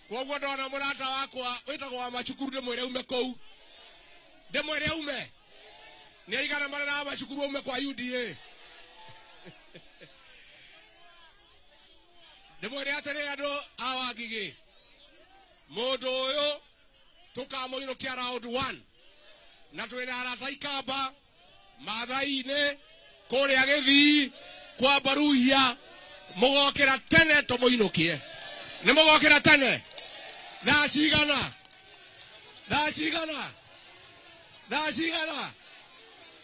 Koguo ndona murata wakwa witagwo wa macukuru ndimwire ume kou. Ndimwire ume. Ni aigana marana macukuru ume kwa UDA. Ndimwire atiri andu awangige. Mundu uyu tukamuinukia round 1. Na twina arata Ikamba, Mathai-ini, kuria Githii, kwa Baruhia, mugokira tene tumuinukie. Ni mugokira tene. Thacigana.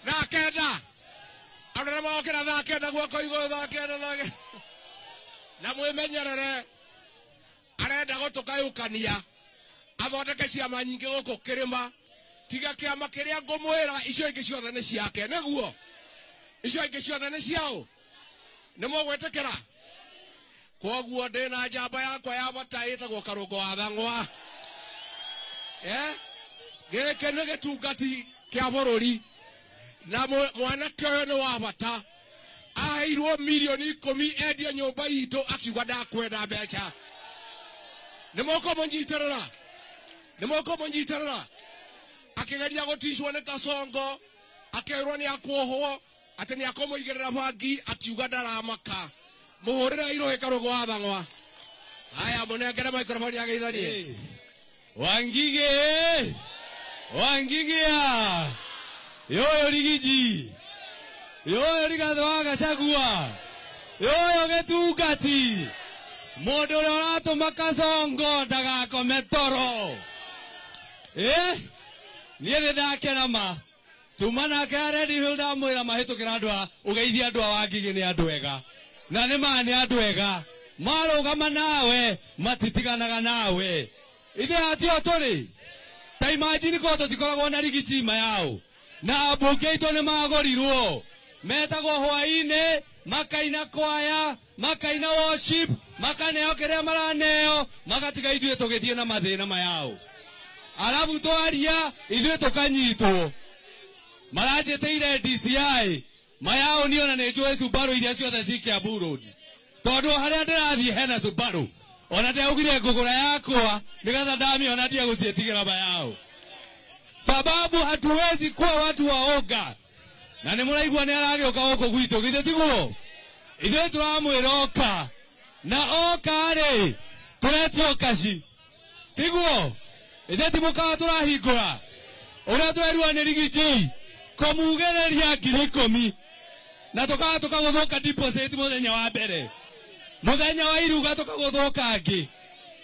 Thakenda. Andũ mugokira thakenda guoko iguru thakenda. Na mwimenyerere. Arenda gutukayukania. Athondeke ciama nyingi guku kirima. Tiga kiama kiria ngumwira icio ingi ciothe ni ciake niguo. Icio ingi ciothe ni ciao. Ni mugwetekera. Koguo ndina njamba yakwa ya bata itagwo Karungo wa Thang'wa. Gĩkĩ nĩ gĩtungati kĩa bũrũri. Na mwanake ũyũ nĩ wa bata. Aheirwo milioni 10 endia nyũmba itũ akiuga ndakwenda mbeca. Nĩ mũkũmũnyitĩrĩra. Akigeria gũticwo nĩ Kasongo. Akerwo nĩ akuohwo. Atĩ nĩ akũmũigĩrĩra bangi akiuga ndaramaka. Muhurira irohe Karungo wa Thang'wa. Haya munengere microphone ya Geithanie. Wangigia. Yoyo Rigiji. Yoyo Rigathwa Gachagua. Yoyo Gĩtungati. Mũndũ ũrĩa ũratũma Kasongo ndagakome toro. Niĩ nĩndakena ma. Tuma nake Red Hill ndamwĩra mahĩtũkĩra andũ a ũgeithia andũ a Wangigi nĩ andũ ega. Na nĩ ma nĩ andũ ega. Marũgama nawe matitiganaga nawe. Ithe atio tũrĩ. Ta imagine ko tũtikoragwo na Rigiji yao. Na ambunge aitũ nĩ magorirwo. Metagwo hwaĩ-inĩ, makaina kwaya, makaina worship, makaneo kĩrĩa maraneo, magatiga ithuĩ tũgĩthiĩ na mathĩna mayao. Alafu twaria ithuĩ tũkanyitwo. Maranjĩtĩire DCI. Mayao niona nĩ njũĩ Subaru iria ciothe ci Kiambu Road. Tondũ harĩa ndĩrathiĩ hena Subaru. Ona ndaugire ngũgũra yakwa nĩgetha ndamĩona ndia gũciĩtigĩra mayao. Sababu hatuwezi kuwa watu waoga. Na nĩmũraigua nĩ aragĩũka gũkũ gwitũ githĩ tiguo. Ithuĩ tũramwĩra oka. Na oka rĩ tũretio kaci. Tiguo. Ithuĩ ti mũkawa tũrahingũra. Ũrĩa tũrerirwo nĩ Rigiji kũmugĩrĩria 10,000. Na tukagũthũka deposit mũthenya wa mbere. Mũthenya wa iruga tukagũthũka angĩ.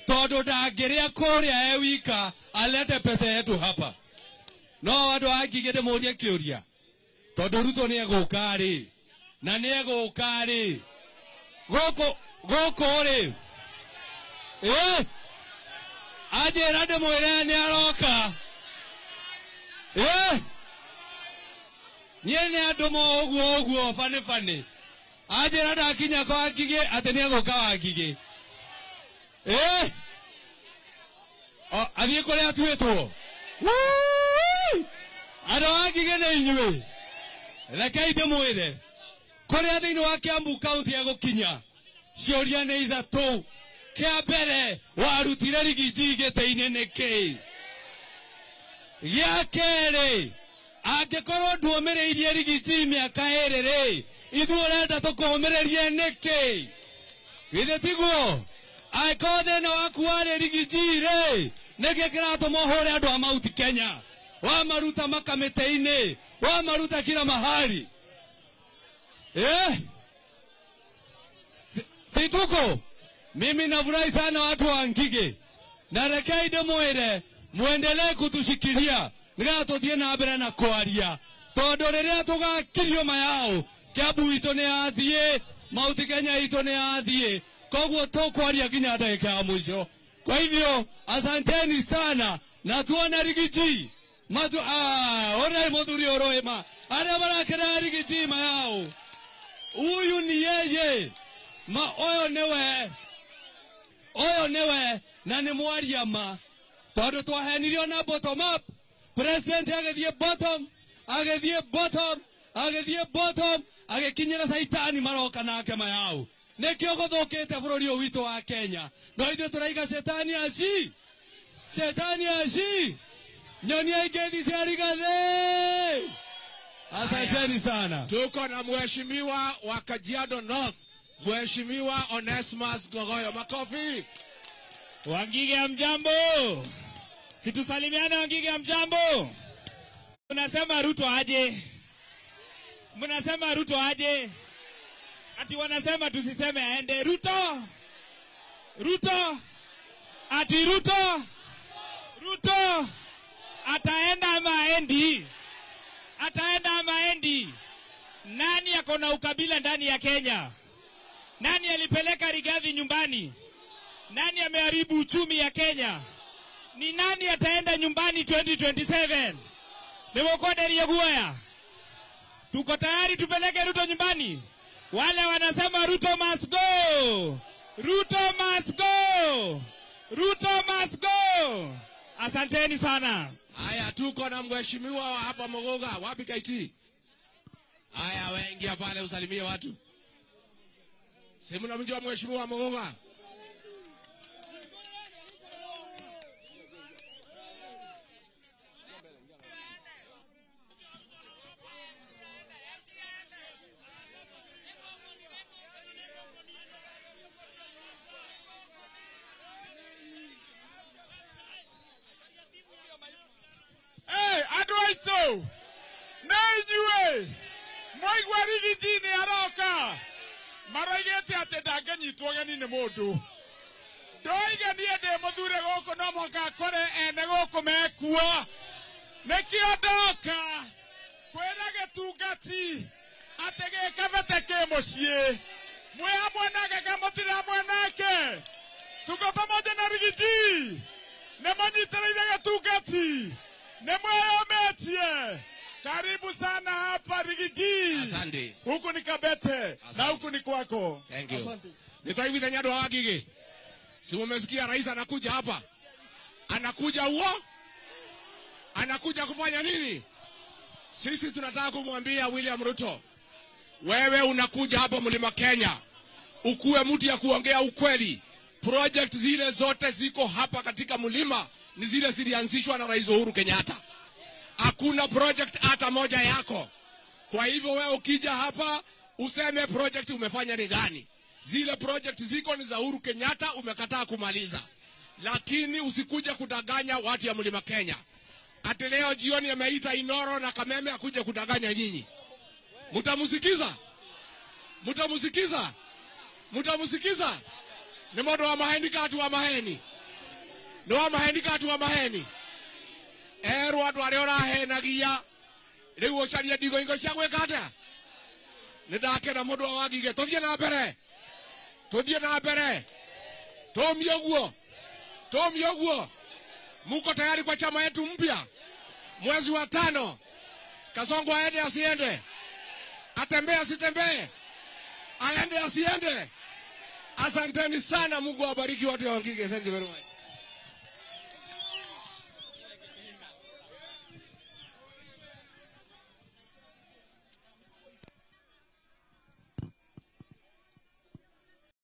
Tondũ ndangĩrĩa kũrĩa wika alete pesa yetu hapa. No andũ a Wangigi ndĩmũrie kĩũria. Tondũ Ruto nĩ egũka rĩ. Na nĩ egũka rĩ. Gũkũ rĩ. Anjĩra ndĩmwĩre nĩ aroka. Niĩ nĩ andũ ũguo bani. Anjĩra ndakinya kwa Wangigi atĩ nĩ egũka Wangigi. Athiĩ kũrĩa atuĩtwo. Andũ a Wangigi nĩ inyuĩ. Rekei ndĩmwĩre. Kũrĩa thĩinĩ wa Kiambu County egũkinya. Ciũria nĩ ithatũ. Kĩa mbere warutire Rigiji gĩtĩ-inĩ nĩkĩ? Gĩa kerĩ. Angĩkorwo nduomĩrĩirie Rigiji mĩaka ĩrĩ rĩ. Ithuĩ ũrenda tũkũmĩrĩrie nĩkĩ? Githĩ tiguo? Angĩkorwo thĩna waku warĩ Rigiji rĩ. Nĩkĩ kĩratũma ũhũre andũ a Mount Kenya? Wamaruta makamĩtĩ-inĩ. Wamaruta kila mahali. Situko. Mimi nafurahi sana watu wa Wangigi. Na rekei ndĩmwĩre muendelee kutushikilia. Nĩgetha tũthiĩ na mbere na kwaria. Tondũ rĩrĩa tũgakirio mayao. Kiambu itũ nĩ yathiĩ. Mount Kenya itũ nĩ yathiĩ. Koguo tũkwaria nginya ndagĩka ya mũico. Kwa hivyo asanteni sana. Na tuone Rigiji. Ora mũthuri ũrũĩma. Arĩa marakĩra Rigiji mayao. Huyu ni yeye. Oyo nĩwe na nĩ mwaria ma. Tondũ twahenirio na bottom up. President agĩthiĩ bottom. Agĩkinyĩra Saitani maroka nake mayao. Nekio gothokete bururi uyu witu wa Kenya. No ithu turaiga setani aci. Setani aci. Nyoni aigethi ciarigathe. Asanteni sana. Tuko na mheshimiwa wa Kajiado North, Mheshimiwa Onesmus Gogoyo. Makofi. Wangige amjambo. Situsalimiane Wangige amjambo. Mnasema Ruto aje. Mnasema Ruto aje. Ati wanasema tusiseme aende. Ruto. Ruto. Ati Ruto. Ruto. Ataenda ama aendi? Ataenda ama aendi? Nani ako na ukabila ndani ya Kenya? Nani alipeleka Rigathi nyumbani? Nani ameharibu uchumi ya Kenya? Ni nani ataenda nyumbani 2027? Nimekodi Guaya. Tuko tayari tupeleke Ruto nyumbani? Wale wanasema Ruto must go. Ruto must go. Ruto must go. Asanteni sana. Haya, tuko na mheshimiwa hapa Mogoga. Wapi KT? Haya, waingia pale usalimie watu. Sema na mjua mheshimiwa Mogoga. Adwaito Nainyue Moigwa Rigiji ni aroka Maraigete ate ndanganyitwo geni ni mundu Ndoiga nie ndi muthure guku no muhaka akore ene guku mekua Nikio ndoka kwira gitungati ate gikabete ki mucii mwe hamwe nake kamutire hamwe nake tuko pamoja na Rigiji nimanyitiriire gitungati Nemoyometie. Karibu sana hapa Rigiji. Asante. Huku ni Kabete. Asante. Na huku ni kwako. Thank you. Asante. Nitaiwita nyado wa Wangige. Si umesikia rais anakuja hapa? Anakuja huo? Anakuja kufanya nini? Sisi tunataka kumwambia William Ruto, wewe unakuja hapa Mlima Kenya, ukuwe mtu ya kuongea ukweli. Project zile zote ziko hapa katika mlima ni zile zilianzishwa na Rais Uhuru Kenyatta. Hakuna project hata moja yako. Kwa hivyo wewe ukija hapa useme project umefanya ni gani. Zile project ziko ni za Uhuru Kenyatta, umekataa kumaliza. Lakini usikuja kudanganya watu ya Mlima Kenya. Ati leo jioni ameita Inoro na Kameme akuje kudanganya nyinyi. Mutamusikiza? Mutamusikiza? Mutamusikiza? Ni modo wa maheni katu wa maheni. No wa maheni katu wa maheni. Watu wale orahenagia. Riu ocaria ndigo ingo cia gwika atia. Nindakena mundu wa Wangige. Tuthie na mbere. Tuthie na mbere. Tumie guo. Tumie guo. Muko tayari kwa chama yetu mpya? Mwezi wa 5. Kasongo aende asiende? Atembee asitembee? Aende asiende? Asanteni sana, Mungu awabariki watu wa Wangige. Thank you very much.